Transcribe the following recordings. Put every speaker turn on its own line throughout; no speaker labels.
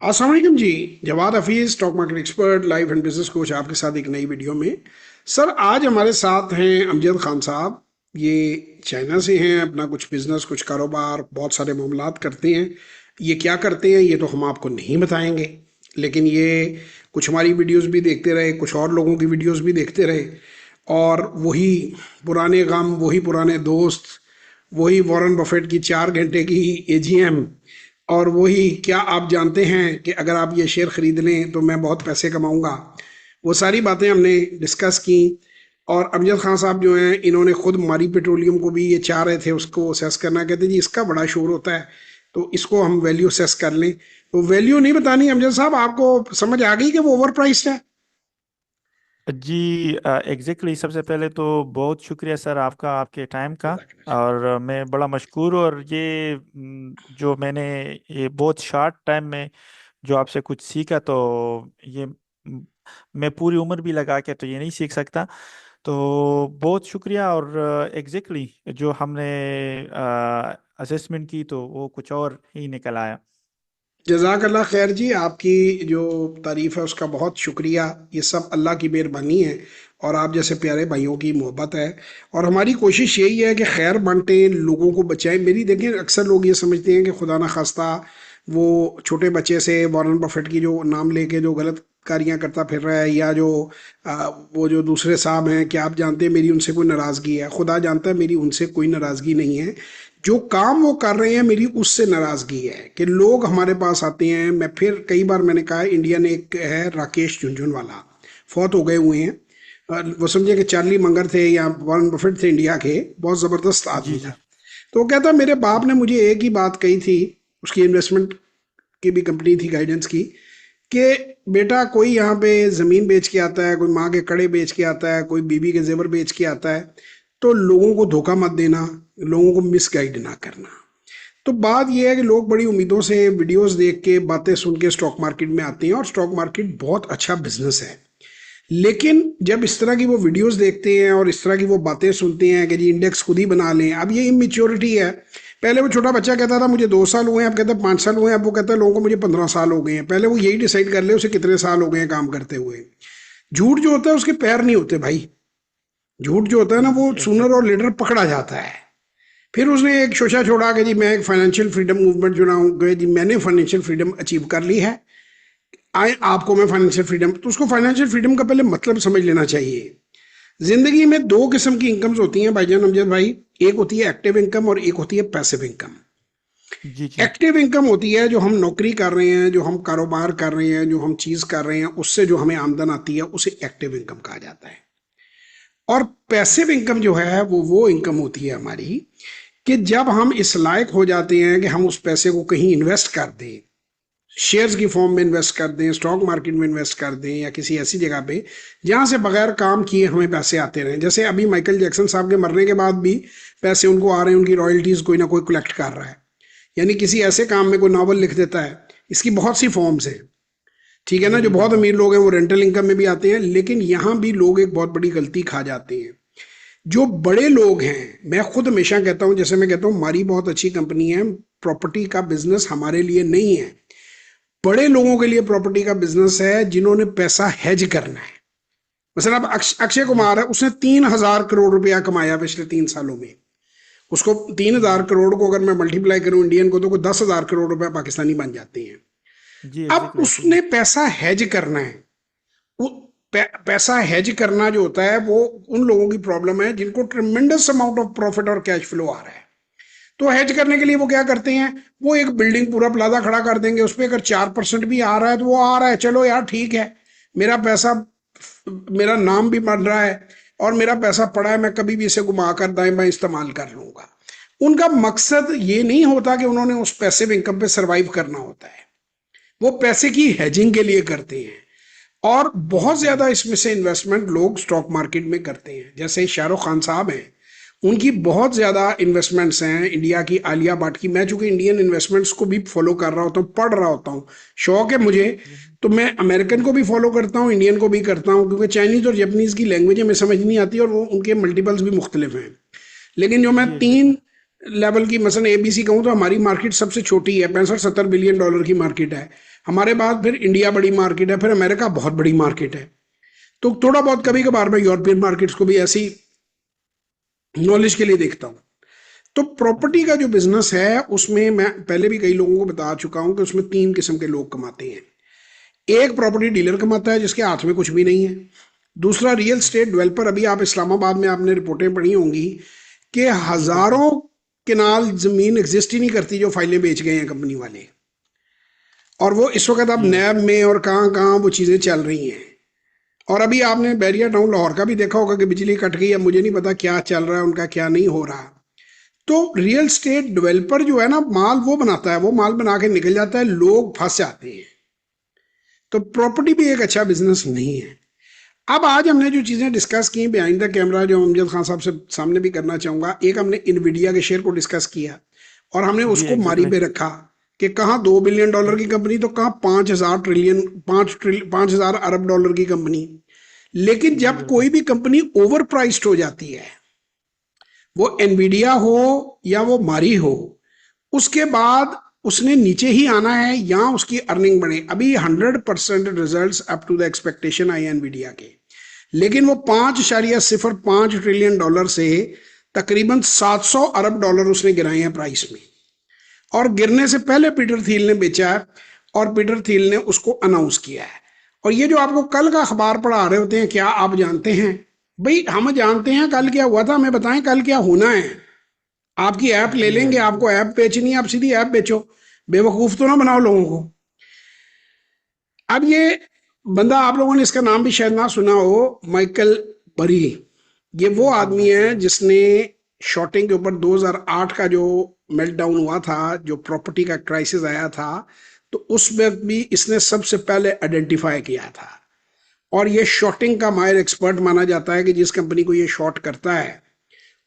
अस्सलाम वालेकुम जी। Jawad Hafeez, stock market expert, life and business coach, आपके साथ एक नई वीडियो में। सर, आज हमारे साथ हैं अमजद खान साहब। ये चाइना से हैं, अपना कुछ बिजनेस, कुछ कारोबार, बहुत सारे मामलात करते हैं। ये क्या करते हैं ये तो हम आपको नहीं बताएंगे, लेकिन ये कुछ हमारी वीडियोस भी देखते रहे, कुछ और लोगों की वीडियोस भी देखते रहे, और वही पुराने गम, वही पुराने दोस्त, वही वॉरेन बफेट की 4 घंटे की एजीएम, और वही क्या आप जानते हैं कि अगर आप ये शेयर खरीद लें तो मैं बहुत पैसे कमाऊंगा। वो सारी बातें हमने डिस्कस की। और अमजद खान साहब जो हैं, इन्होंने खुद मारी पेट्रोलियम को भी ये चाह रहे थे उसको असेस करना, कहते जी इसका बड़ा शोर होता है तो इसको हम वैल्यू असेस कर लें। तो वैल्यू नहीं बतानी अमजद साहब, आपको समझ आ गई कि वो ओवर प्राइस्ड है।
जी, एग्जैक्टली सबसे पहले तो बहुत शुक्रिया सर आपका, आपके टाइम का। और मैं बड़ा मशकूर, और ये जो मैंने ये बहुत शार्ट टाइम में जो आपसे कुछ सीखा, तो ये मैं पूरी उम्र भी लगा के तो ये नहीं सीख सकता। तो बहुत शुक्रिया। और एग्जैक्टली जो हमने असेसमेंट की तो वो कुछ और ही निकल आया।
जज़ाक अल्लाह खैर जी, आपकी जो तारीफ़ है उसका बहुत शुक्रिया। ये सब अल्लाह की मेहरबानी है और आप जैसे प्यारे भाइयों की मोहब्बत है। और हमारी कोशिश यही है कि खैर बांटें, लोगों को बचाएं। मेरी देखें, अक्सर लोग ये समझते हैं कि खुदा ना खास्ता वो छोटे बच्चे से वॉरेन बफेट की जो नाम लेके जो गलत कारियां करता फिर रहा है, या जो वो जो दूसरे साहब हैं, कि आप जानते हैं मेरी उनसे कोई नाराज़गी है। खुदा जानता है मेरी उनसे कोई नाराज़गी नहीं है। जो काम वो कर रहे हैं मेरी उससे नाराजगी है कि लोग हमारे पास आते हैं। मैं फिर कई बार मैंने कहा, इंडिया ने एक है राकेश झुनझुनवाला, फौत हो गए हुए हैं। वो समझे कि चार्ली मंगर थे या वॉरेन बफेट थे इंडिया के, बहुत ज़बरदस्त
जी
आदमी था।
जी।
तो वो कहता मेरे बाप ने मुझे एक ही बात कही थी, उसकी इन्वेस्टमेंट की भी कंपनी थी गाइडेंस की, कि बेटा कोई यहाँ पे ज़मीन बेच के आता है, कोई माँ के कड़े बेच के आता है, कोई बीबी के जेवर बेच के आता है, तो लोगों को धोखा मत देना, लोगों को मिसगाइड ना करना। तो बात यह है कि लोग बड़ी उम्मीदों से वीडियोस देख के, बातें सुन के स्टॉक मार्केट में आते हैं, और स्टॉक मार्केट बहुत अच्छा बिजनेस है। लेकिन जब इस तरह की वो वीडियोस देखते हैं और इस तरह की वो बातें सुनते हैं कि जी इंडेक्स खुद ही बना लें, अब ये इमेच्योरिटी है। पहले वो छोटा बच्चा कहता था मुझे 2 साल हुए हैं, अब कहता है 5 साल हुए हैं, अब वो कहता है लोगों को मुझे 15 साल हो गए हैं। पहले वो यही डिसाइड कर ले उसे कितने साल हो गए हैं काम करते हुए। झूठ जो होता है उसके पैर नहीं होते भाई। झूठ जो होता है ना, वो सूनर और
एग्जैक्टली।
लेटर पकड़ा जाता है। फिर उसने एक शोशा छोड़ा कि जी मैं एक फाइनेंशियल फ्रीडम मूवमेंट जुड़ाऊँ, जी मैंने फाइनेंशियल फ्रीडम अचीव कर ली है, आए आपको मैं फाइनेंशियल फ्रीडम। तो उसको फाइनेंशियल फ्रीडम का पहले मतलब समझ लेना चाहिए। जिंदगी में दो किस्म की इनकम्स होती हैं भाईजान अमजद भाई। एक होती है एक्टिव इनकम और एक होती है पैसिव इनकम।
जी जी।
एक्टिव इनकम होती है जो हम नौकरी कर रहे हैं, जो हम कारोबार कर रहे हैं, जो हम चीज कर रहे हैं, उससे जो हमें आमदन आती है उसे एक्टिव इनकम कहा जाता है। और पैसिव इनकम जो है वो इनकम होती है हमारी, कि जब हम इस लायक हो जाते हैं कि हम उस पैसे को कहीं इन्वेस्ट कर दें, शेयर्स की फॉर्म में इन्वेस्ट कर दें, स्टॉक मार्केट में इन्वेस्ट कर दें, या किसी ऐसी जगह पे जहां से बगैर काम किए हमें पैसे आते रहें। जैसे अभी माइकल जैक्सन साहब के मरने के बाद भी पैसे उनको आ रहे हैं, उनकी रॉयल्टीज कोई ना कोई कलेक्ट कर रहा है। यानी किसी ऐसे काम में कोई नावल लिख देता है, इसकी बहुत सी फॉर्म्स हैं। ठीक है ना,
जी
जो
जी
बहुत
बिल्कुल।
अमीर लोग हैं वो रेंटल इनकम में भी आते हैं, लेकिन यहाँ भी लोग एक बहुत बड़ी गलती खा जाते हैं। जो बड़े लोग हैं, मैं खुद हमेशा कहता हूं, जैसे मैं कहता हूं हमारी बहुत अच्छी कंपनी है, प्रॉपर्टी का बिजनेस हमारे लिए नहीं है। बड़े लोगों के लिए प्रॉपर्टी का बिजनेस है, जिन्होंने पैसा हेज करना है। mesela अब अक्षय
जी
कुमार है, उसने 3,000 करोड़ रुपया कमाया पिछले 3 सालों में। उसको 3,000
जी
करोड़ को अगर मैं मल्टीप्लाई करूं इंडियन को, तो कोई 10,000 करोड़ रुपया पाकिस्तानी बन जाते हैं।
जी।
अब
एग्जैक्टली ऐसे ही।
उसने पैसा हेज करना है। वो पैसा हेज करना जो होता है वो उन लोगों की प्रॉब्लम है जिनको ट्रिमेंडस अमाउंट ऑफ प्रॉफिट और कैश फ्लो आ रहा है। तो हेज करने के लिए वो क्या करते हैं, वो एक बिल्डिंग पूरा प्लाजा खड़ा कर देंगे, उस पर अगर 4% भी आ रहा है तो वो आ रहा है, चलो यार ठीक है, मेरा पैसा, मेरा नाम भी बन रहा है, और मेरा पैसा पड़ा है, मैं कभी भी इसे घुमा कर दाएं बाएं इस्तेमाल कर लूंगा। उनका मकसद ये नहीं होता कि उन्होंने उस पैसिव इनकम पे सरवाइव करना होता है। वो पैसे की हेजिंग के लिए करते हैं। और
जी
बहुत
जी।
ज्यादा इसमें से इन्वेस्टमेंट लोग स्टॉक मार्केट में करते हैं। जैसे शाहरुख खान साहब हैं, उनकी बहुत ज्यादा इन्वेस्टमेंट्स हैं। इंडिया की आलिया भट्ट की, मैं चूंकि इंडियन इन्वेस्टमेंट्स को भी फॉलो कर रहा होता हूँ, पढ़ रहा होता हूँ, शौक है मुझे, तो मैं अमेरिकन को भी फॉलो करता हूँ, इंडियन को भी करता हूँ, क्योंकि चाइनीज और जापानीज की लैंग्वेज हमें समझ नहीं आती और वो उनके मल्टीपल्स भी मुख्तलिफ हैं। लेकिन जो मैं
जी
तीन
एग्जैक्टली।
लेवल की, मसलन एबीसी कहूँ तो हमारी मार्केट सबसे छोटी है, 65-70 बिलियन डॉलर की मार्केट है। हमारे बाद फिर इंडिया बड़ी मार्केट है, फिर अमेरिका बहुत बड़ी मार्केट है। तो थोड़ा बहुत कभी
हम्म।
कभार मैं यूरोपियन मार्केट्स को भी ऐसी नॉलेज के लिए देखता हूँ। तो प्रॉपर्टी का जो बिजनेस है उसमें मैं पहले भी कई लोगों को बता चुका हूं कि उसमें 3 किस्म के लोग कमाते हैं। एक प्रॉपर्टी डीलर कमाता है जिसके हाथ में कुछ भी नहीं है। दूसरा रियल स्टेट डेवलपर, अभी आप इस्लामाबाद में आपने रिपोर्टें पढ़ी होंगी कि
बिल्कुल सर।
हजारों किनाल जमीन एग्जिस्ट ही नहीं करती जो फाइलें बेच गए हैं कंपनी वाले, और वो इस वक्त अब
जी
नैब में और कहाँ कहाँ वो चीजें चल रही हैं। और अभी आपने बैरिया टाउन लाहौर का भी देखा होगा कि बिजली कट गई, अब मुझे नहीं पता क्या चल रहा है उनका क्या नहीं हो रहा। तो रियल स्टेट डेवलपर जो है ना, माल वो बनाता है, वो माल बना के निकल जाता है, लोग फंस जाते हैं। तो प्रॉपर्टी भी एक अच्छा बिजनेस नहीं है। अब आज हमने जो चीजें डिस्कस की बिहाइंड द कैमरा, जो अमजद खान साहब से सामने भी करना चाहूंगा, एक हमने इनविडिया के शेयर को डिस्कस किया और हमने
जी
उसको मारी
एग्जैक्टली।
पे रखा कि कहाँ $2 बिलियन की कंपनी तो कहाँ 5,000 ट्रिलियन, 5,000 अरब डॉलर की कंपनी। लेकिन
जी
जब
बिल्कुल।
कोई भी कंपनी ओवर प्राइस्ड हो जाती है, वो एनवीडिया हो या वो मारी हो, उसके बाद उसने नीचे ही आना है या उसकी अर्निंग बढ़े। अभी 100% result up to the expectation आई एनवीडिया के, लेकिन वो 5.05 ट्रिलियन डॉलर से तकरीबन 700 अरब डॉलर उसने गिराए हैं प्राइस में। और गिरने से पहले पीटर थील ने बेचा है और पीटर थील ने उसको अनाउंस किया है। और ये जो आपको कल का अखबार पढ़ा रहे होते हैं, क्या आप जानते हैं? भाई हम जानते हैं कल क्या हुआ था, हमें बताएं कल क्या होना है। आपकी ऐप ले
जी
लेंगे, आपको ऐप बेचनी है, आप सीधी ऐप बेचो। बेवकूफ तो ना बनाओ लोगों को। अब ये बंदा, आप लोगों ने इसका नाम भी शायद ना सुना हो, माइकल बरी। ये वो
जी
आदमी
माइकल
है
बरी।
जिसने शॉर्टिंग के ऊपर 2008 का जो मेल्टडाउन हुआ था, जो प्रॉपर्टी का क्राइसिस आया था, तो उस वक्त भी इसने सबसे पहले आइडेंटिफाई किया था। और ये शॉर्टिंग का माहिर एक्सपर्ट माना जाता है कि जिस कंपनी को ये शॉर्ट करता है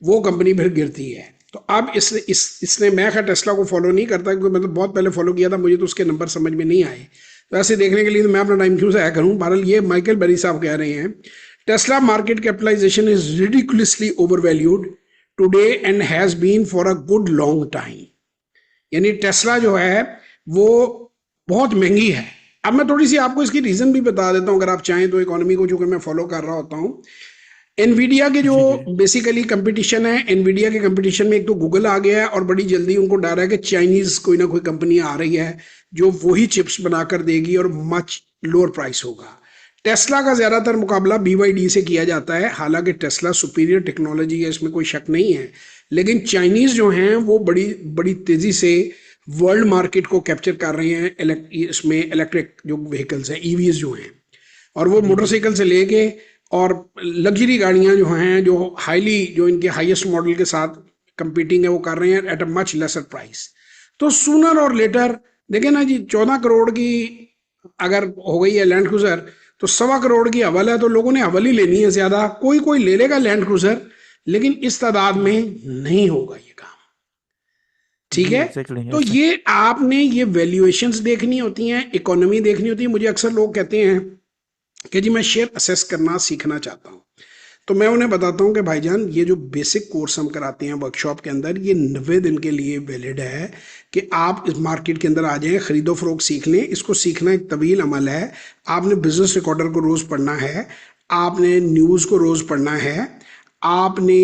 वो कंपनी फिर गिरती है। तो अब इसने, मैं खैर टेस्ला को फॉलो नहीं करता क्योंकि मतलब बहुत पहले फॉलो किया था, मुझे तो उसके नंबर समझ में नहीं आए। तो ऐसे देखने के लिए तो मैं अपना टाइम क्यों से आया करूं। बहरहाल ये माइकल बेरी साहब कह रहे हैं, Tesla market capitalisation is ridiculously overvalued today and has been for a good long time. यानी टेस्ला जो है वो बहुत महंगी है। अब मैं थोड़ी सी आपको इसकी रीजन भी बता देता हूं अगर आप चाहें तो, इकोनॉमी को चूंकि मैं फॉलो कर रहा होता हूं। एनवीडिया के जो
जी जी।
बेसिकली कंपटीशन है, एनवीडिया के कंपटीशन में एक तो गूगल आ गया है और बड़ी जल्दी उनको डर है कि चाइनीज कोई ना कोई कंपनी आ रही है जो वही चिप्स बनाकर देगी और मच लोअर प्राइस होगा। टेस्ला का ज्यादातर मुकाबला बीवाईडी से किया जाता है, हालांकि टेस्ला सुपीरियर टेक्नोलॉजी है, इसमें कोई शक नहीं है। लेकिन चाइनीज जो हैं वो बड़ी बड़ी तेजी से वर्ल्ड मार्केट को कैप्चर कर रहे हैं। इसमें इलेक्ट्रिक जो व्हीकल्स हैं, ईवीज जो हैं, और वो
जी जी।
मोटरसाइकिल से लेके और लग्जरी गाड़ियां जो हैं, जो हाईली, जो इनके हाईएस्ट मॉडल के साथ कंपीटिंग है, वो कर रहे हैं at a much laser price. तो सूनर और लेटर, देखे ना जी, 14 करोड़ की अगर हो गई है लैंड क्रूजर, तो 1.25 करोड़ की हवल है, तो लोगों ने हवल ही लेनी है। ज्यादा कोई कोई ले लेगा लैंड क्रूजर, लेकिन इस तादाद में नहीं होगा ये काम। ठीक
जी
है।
एग्जैक्टली
तो
ऐसे।
ये आपने ये वैल्यूएशंस देखनी होती हैं, इकोनॉमी देखनी होती है। मुझे अक्सर लोग कहते हैं कि जी मैं शेयर असेस करना सीखना चाहता हूँ। तो मैं उन्हें बताता हूँ कि भाईजान, ये जो बेसिक कोर्स हम कराते हैं वर्कशॉप के अंदर, ये 90 दिन के लिए वैलिड है कि आप इस मार्केट के अंदर आ जाएं, खरीदो फरोख्त सीख लें। इसको सीखना एक तवील अमल है। आपने बिजनेस रिकॉर्डर को रोज पढ़ना है, आपने न्यूज़ को रोज पढ़ना है, आपने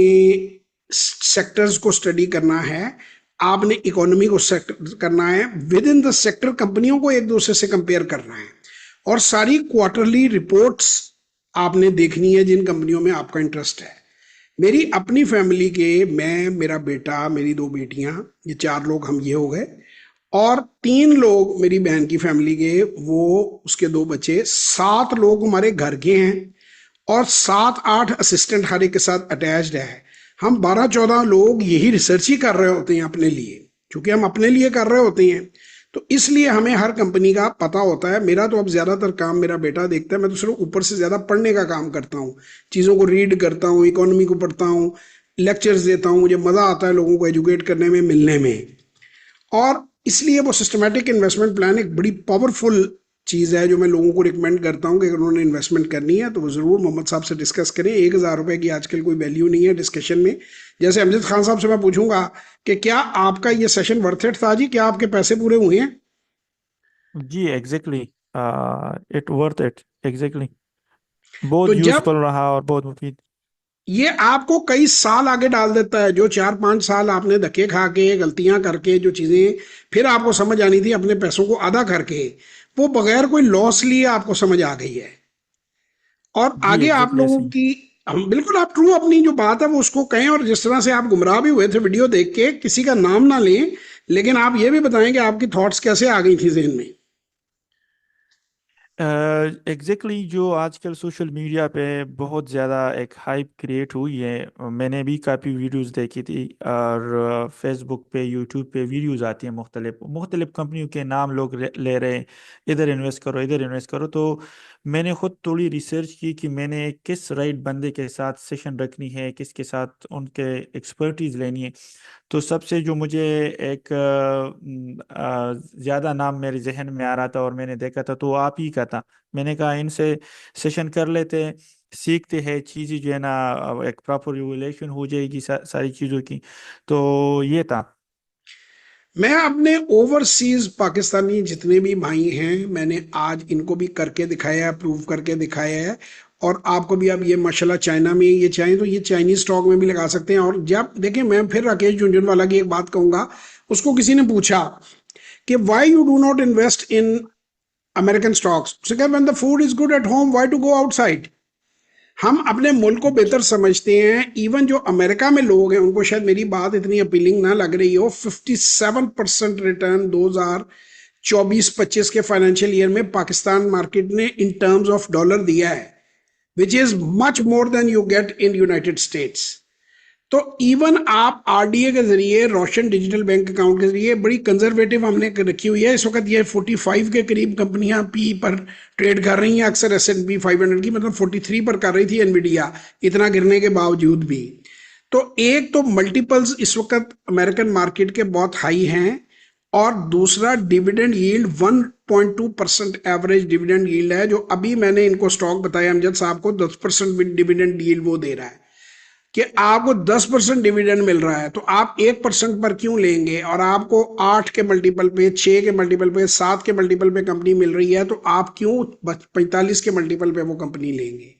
सेक्टर्स को स्टडी करना है, आपने इकोनॉमी को सेक्टर करना है, विद इन द सेक्टर कंपनियों को एक दूसरे से कंपेयर करना है, और सारी क्वार्टरली रिपोर्ट्स आपने देखनी है जिन कंपनियों में आपका इंटरेस्ट है। मेरी अपनी फैमिली के, मैं, मेरा बेटा, मेरी 2 बेटियां, ये 4 लोग हम ये हो गए, और 3 लोग मेरी बहन की फैमिली के, वो उसके 2 बच्चे, 7 लोग हमारे घर के हैं, और 7-8 असिस्टेंट हर एक के साथ अटैच्ड है। हम 12-14 लोग यही रिसर्च ही कर रहे होते हैं अपने लिए, क्योंकि हम अपने लिए कर रहे होते हैं। तो इसलिए हमें हर कंपनी का पता होता है। मेरा तो अब ज्यादातर काम मेरा बेटा देखता है, मैं तो सिर्फ ऊपर से ज्यादा पढ़ने का काम करता हूँ, चीजों को रीड करता हूँ, इकोनॉमी को पढ़ता हूँ, लेक्चर्स देता हूँ, मुझे मजा आता है लोगों को एजुकेट करने में, मिलने में। और इसलिए वो सिस्टमेटिक इन्वेस्टमेंट प्लान एक बड़ी पावरफुल चीज़ है जो मैं लोगों को रिकमेंड करता हूँ कि अगर उन्होंने इन्वेस्टमेंट करनी है तो वो ज़रूर मोहम्मद साहब से डिस्कस करें। 1,000 रुपये की आजकल कोई वैल्यू नहीं है डिस्कशन में। जैसे अमजद खान साहब से मैं पूछूंगा कि क्या आपका ये सेशन वर्थ इट था जी, क्या आपके पैसे पूरे हुए हैं?
जी exactly, it worth it, exactly,
तो
बहुत
जब
यूजफुल रहा और बहुत मुफीद।
ये आपको कई साल आगे डाल देता है, जो 4-5 साल आपने धक्के खा के गलतियां करके जो चीजें फिर आपको समझ आनी थी अपने पैसों को आधा करके, वो बगैर कोई लॉस लिए आपको समझ आ गई है। और
जी
आगे आप
एग्जैक्टली
लोगों
ऐसे ही।
की हम बिल्कुल आप ट्रू अपनी जो बात है वो उसको कहें। और जिस तरह से आप गुमराह भी हुए थे वीडियो देख के, किसी का नाम ना लें, लेकिन आप ये भी बताएं कि आपकी थॉट्स कैसे आ गई थी जहन में।
एग्जैक्टली जो आजकल सोशल मीडिया पे बहुत ज़्यादा एक हाइप क्रिएट हुई है, मैंने भी काफ़ी वीडियोस देखी थी, और फेसबुक पे यूट्यूब पे वीडियोस आती हैं, मुख्तलिफ मुख्तलिफ कंपनियों के नाम लोग ले रहे हैं, इधर इन्वेस्ट करो इधर इन्वेस्ट करो। तो मैंने खुद थोड़ी रिसर्च की कि मैंने किस राइट बंदे के साथ सेशन रखनी है, किसके साथ उनके एक्सपर्टीज लेनी है। तो सबसे जो मुझे एक ज़्यादा नाम मेरे जहन में आ रहा था और मैंने देखा था, तो आप ही का था। मैंने कहा इनसे सेशन कर लेते हैं, सीखते हैं चीज़ें जो है ना, एक प्रॉपर रिवोल्यूशन हो जाएगी सारी चीज़ों की। तो ये था।
मैं अपने ओवरसीज पाकिस्तानी जितने भी भाई हैं, मैंने आज इनको भी करके दिखाया है, प्रूव करके दिखाया है। और आपको भी अब ये माशाल्लाह चाइना में ये चाहें तो ये चाइनीज स्टॉक में भी लगा सकते हैं। और जब देखिए, मैं फिर राकेश झुनझुनवाला की एक बात कहूंगा। उसको किसी ने पूछा कि why you do not invest in American stocks, उसने कहा when the food is good at home why to go outside. हम अपने मुल्क को बेहतर समझते हैं। इवन जो अमेरिका में लोग हैं उनको शायद मेरी बात इतनी अपीलिंग ना लग रही हो, 57% रिटर्न 2024-25 के फाइनेंशियल ईयर में पाकिस्तान मार्केट ने इन टर्म्स ऑफ डॉलर दिया है, which is much more than you get in United states. तो इवन आप आरडीए के जरिए, रोशन डिजिटल बैंक अकाउंट के जरिए, बड़ी कंजर्वेटिव हमने रखी हुई है। इस वक्त ये 45 के करीब कंपनियां पी पर ट्रेड कर रही हैं। अक्सर S&P 500 की मतलब 43 पर कर रही थी एनवीडिया, इतना गिरने के बावजूद भी। तो एक तो मल्टीपल्स इस वक्त अमेरिकन मार्केट के बहुत हाई हैं, और दूसरा dividend yield 1.2% average dividend yield है। जो अभी मैंने इनको स्टॉक बताया अमजद साहब को, 10% डिविडेंड यील्ड वो दे रहा है कि आपको 10% डिविडेंड मिल रहा है, तो आप 1% पर क्यों लेंगे? और आपको 8 के मल्टीपल पे, 6 के मल्टीपल पे, 7 के मल्टीपल पे कंपनी मिल रही है, तो आप क्यों 45 के मल्टीपल पे वो कंपनी लेंगे?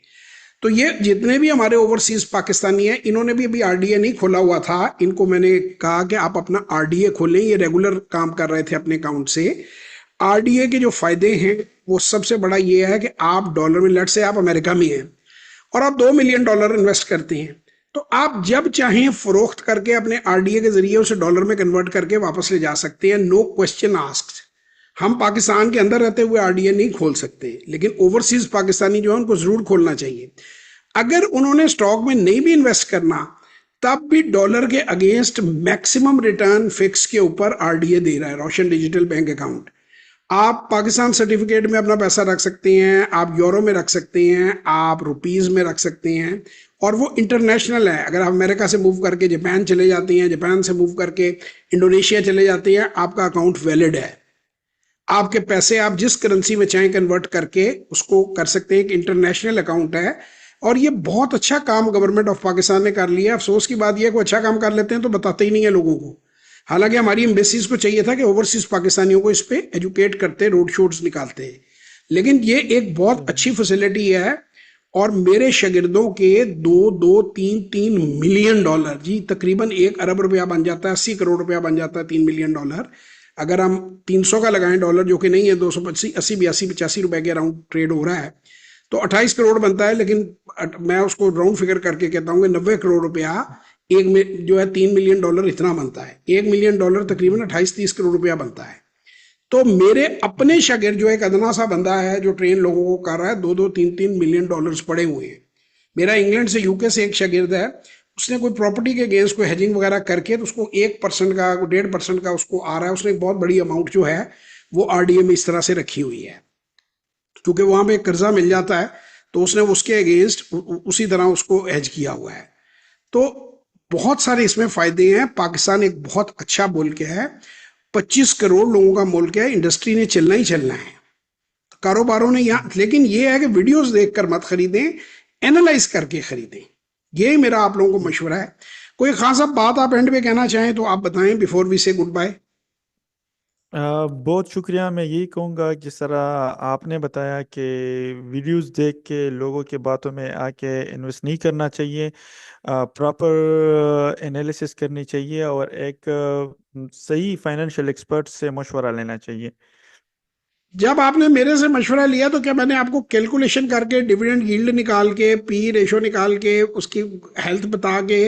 तो ये जितने भी हमारे ओवरसीज पाकिस्तानी हैं, इन्होंने भी अभी आरडीए नहीं खोला हुआ था, इनको मैंने कहा कि आप अपना आरडीए खोलें। ये रेगुलर काम कर रहे थे अपने अकाउंट से। आरडीए के जो फायदे हैं वो सबसे बड़ा ये है कि आप डॉलर में, लेट से आप अमेरिका में हैं और आप $2 मिलियन इन्वेस्ट करते हैं, तो आप जब चाहें फरोख्त करके अपने आरडीए के जरिए उसे डॉलर में कन्वर्ट करके वापस ले जा सकते हैं, नो क्वेश्चन आस्क्ड। हम पाकिस्तान के अंदर रहते हुए आरडीए नहीं खोल सकते, लेकिन ओवरसीज पाकिस्तानी जो है उनको जरूर खोलना चाहिए। अगर उन्होंने स्टॉक में नहीं भी इन्वेस्ट करना, तब भी डॉलर के अगेंस्ट मैक्सिमम रिटर्न फिक्स के ऊपर आरडीए दे रहा है रोशन डिजिटल बैंक अकाउंट। आप पाकिस्तान सर्टिफिकेट में अपना पैसा रख सकते हैं, आप यूरो में रख सकते हैं, आप रुपीज में रख सकते हैं, और वो इंटरनेशनल है। अगर आप अमेरिका से मूव करके जापान चले जाते हैं, जापान से मूव करके इंडोनेशिया चले जाते हैं, आपका अकाउंट वैलिड है। आपके पैसे आप जिस करेंसी में चाहें कन्वर्ट करके उसको कर सकते हैं। एक इंटरनेशनल अकाउंट है, और ये बहुत अच्छा काम गवर्नमेंट ऑफ पाकिस्तान ने कर लिया। अफसोस की बात यह है, कोई अच्छा काम कर लेते हैं तो बताते ही नहीं है लोगों को। हालांकि हमारी एम्बेसीज को चाहिए था कि ओवरसीज पाकिस्तानियों को इस पे एजुकेट करते, रोड शोज निकालते हैं। लेकिन ये एक बहुत अच्छी फैसिलिटी है। और मेरे शागिर्दों के 2-2, 3-3 मिलियन डॉलर, जी तकरीबन 1 अरब रुपया बन जाता है, 80 करोड़ रुपया बन जाता है 3 मिलियन डॉलर। अगर हम 300 का लगाएं डॉलर, जो कि नहीं है, 280, 80, 82, 85 रुपए के अराउंड ट्रेड हो रहा है, तो 28 करोड़ बनता है। लेकिन मैं उसको राउंड फिगर करके कहता हूँ कि 90 करोड़ रुपया एक में जो है, 3 मिलियन डॉलर इतना बनता है। 1 मिलियन डॉलर तकरीबन
जी
28-30 करोड़ रुपया बनता है। तो मेरे अपने शागिर्द, जो एक अदना सा बंदा है जो ट्रेन लोगों को कर रहा है, 2-2, 3-3 मिलियन डॉलर्स पड़े हुए हैं। मेरा इंग्लैंड से, यूके से एक शागिर्द है, उसने कोई प्रॉपर्टी के अगेंस्ट कोई हेजिंग वगैरह करके, तो उसको 1% का, 1.5% का उसको आ रहा है। उसने एक बहुत बड़ी अमाउंट जो है वो आरडीए में इस तरह से रखी हुई है, क्योंकि वहां पे कर्जा मिल जाता है, तो उसने उसके अगेंस्ट उसी तरह उसको हेज किया हुआ है। तो बहुत सारे इसमें फायदे हैं। पाकिस्तान एक बहुत अच्छा मुल्क है, 25 करोड़ लोगों का मुल्क है, इंडस्ट्री ने चलना ही चलना है। कारोबारों ने यहाँ, लेकिन ये है कि वीडियोस देखकर मत खरीदें, एनालाइज करके खरीदें। ये मेरा आप लोगों को मशवरा है। कोई खास अब बात आप एंड पे कहना चाहें तो आप बताएं बिफोर वी से गुड बाय।
बहुत शुक्रिया। मैं यही कहूँगा जिस तरह आपने बताया कि वीडियोस देख के लोगों के बातों में आके इन्वेस्ट नहीं करना चाहिए, प्रॉपर एनालिसिस करनी चाहिए और एक सही फाइनेंशियल एक्सपर्ट से मशवरा लेना चाहिए।
जब आपने मेरे से मशवरा लिया तो क्या मैंने आपको कैलकुलेशन करके डिविडेंड यील्ड निकाल के पी रेशो निकाल के उसकी हेल्थ बता के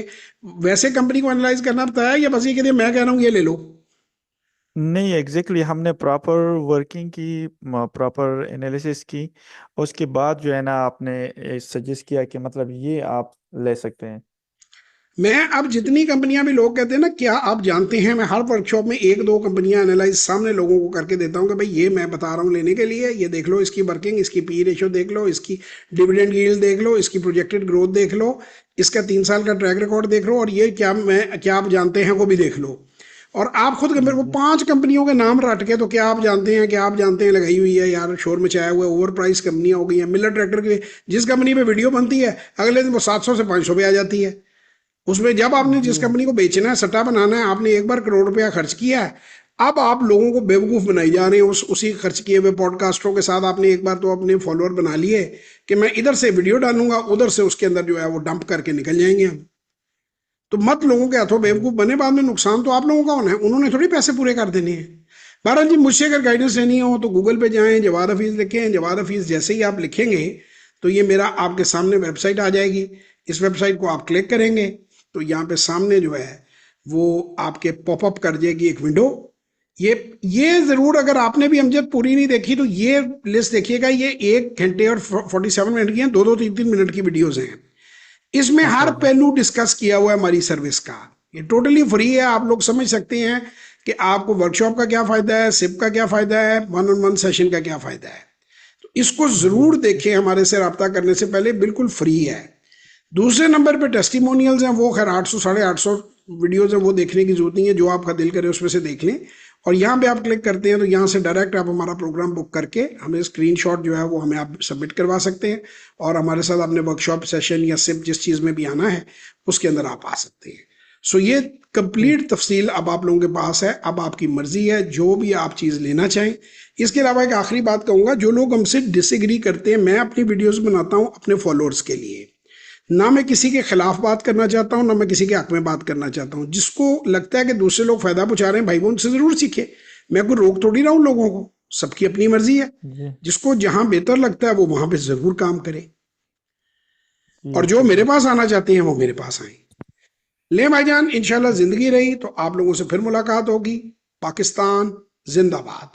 वैसे कंपनी को एनालाइज करना बताया, या बस ये कह दिया मैं कह रहा हूँ ये ले लो?
नहीं, एग्जैक्टली हमने प्रॉपर वर्किंग की, प्रॉपर एनालिसिस की। उसके बाद जो है ना आपने सजेस्ट किया कि मतलब ये आप ले सकते हैं।
मैं अब जितनी कंपनियां भी, लोग कहते हैं ना क्या आप जानते हैं, मैं हर वर्कशॉप में एक दो कंपनियां एनालाइज सामने लोगों को करके देता हूं कि भाई ये मैं बता रहा हूं लेने के लिए, ये देख लो इसकी वर्किंग, इसकी पी रेशियो देख लो, इसकी डिविडेंड यील्ड देख लो, इसकी प्रोजेक्टेड ग्रोथ देख लो, इसका 3 साल का ट्रैक रिकॉर्ड देख लो, और ये क्या आप जानते हैं वो भी देख लो। और आप खुद मेरे को
जी
5 कंपनियों के नाम रट के, तो क्या आप जानते हैं, क्या आप जानते हैं लगाई हुई है यार, शोर मचाया हुआ है, ओवर प्राइस कंपनियां हो गई हैं। मिलर ट्रैक्टर की जिस कंपनी पे वीडियो बनती है अगले दिन वो 700 से 500 पे आ जाती है। उसमें जब आपने
जी।
जिस कंपनी को बेचना है, सट्टा बनाना है, आपने एक बार करोड़ रुपया खर्च किया है, अब आप लोगों को बेवकूफ बनाई जा रहे हैं उसी खर्च किए हुए पॉडकास्टरों के साथ। आपने एक बार तो अपने फॉलोअर बना लिए कि मैं इधर से वीडियो डालूंगा, उधर से उसके अंदर जो है वो डंप करके निकल जाएंगे हम। तो मत लोगों के हाथों बेवकूफ बने, बाद में नुकसान तो आप लोगों का होना है, उन्होंने थोड़ी पैसे पूरे कर देने हैं। बहरहाल जी, मुझसे अगर गाइडेंस लेनी हो तो गूगल पे जाएं, जवाद हफीज लिखें, जवाद हफीज जैसे ही आप लिखेंगे तो ये मेरा आपके सामने वेबसाइट आ जाएगी। इस वेबसाइट को आप क्लिक करेंगे तो यहाँ पे सामने जो है वो आपके पॉपअप कर देगी एक विंडो। ये जरूर, अगर आपने भी अमजद पूरी नहीं देखी तो ये लिस्ट देखिएगा, ये 1 घंटे और 47 मिनट की हैं, 2-2 3-3 मिनट की वीडियोज हैं। इसमें
अच्छा
हर
जी।
पहलू डिस्कस किया हुआ है हमारी सर्विस का। ये टोटली फ्री है, आप लोग समझ सकते हैं कि आपको वर्कशॉप का क्या फायदा है, सिप का क्या फायदा है, वन ऑन वन सेशन का क्या फायदा है। तो इसको
जी
जरूर देखें, हमारे से रब्ता करने से पहले, बिल्कुल फ्री है। दूसरे नंबर पे टेस्टिमोनियल्स हैं, वो खैर 800 850 वीडियोज हैं, वो देखने की जरूरत नहीं है, जो आपका दिल करे उसमें से देख लें। और यहाँ पे आप क्लिक करते हैं तो यहाँ से डायरेक्ट आप हमारा प्रोग्राम बुक करके हमें स्क्रीनशॉट जो है वो हमें आप सबमिट करवा सकते हैं, और हमारे साथ अपने वर्कशॉप सेशन या सिर्फ जिस चीज़ में भी आना है उसके अंदर आप आ सकते हैं। सो ये
जी
कंप्लीट तफसील अब आप लोगों के पास है, अब आपकी मर्जी है जो भी आप चीज़ लेना चाहें। इसके अलावा एक आखिरी बात कहूँगा, जो लोग हमसे डिसएग्री करते हैं, मैं अपनी वीडियोज़ बनाता हूँ अपने फॉलोअर्स के लिए, ना मैं किसी के खिलाफ बात करना चाहता हूं, ना मैं किसी के हक में बात करना चाहता हूं। जिसको लगता है कि दूसरे लोग फायदा पहुंचा रहे हैं, भाई वो उनसे जरूर सीखे, मैं कोई रोक थोड़ी रहा हूं लोगों को, सबकी अपनी मर्जी है।
जी
जिसको जहां बेहतर लगता है वो वहां पे जरूर काम करे, और जो
ठीक है
मेरे
जी।
पास आना चाहते हैं वो मेरे पास आए। ले भाईजान, इंशाल्लाह जिंदगी रही तो आप लोगों से फिर मुलाकात होगी। पाकिस्तान जिंदाबाद।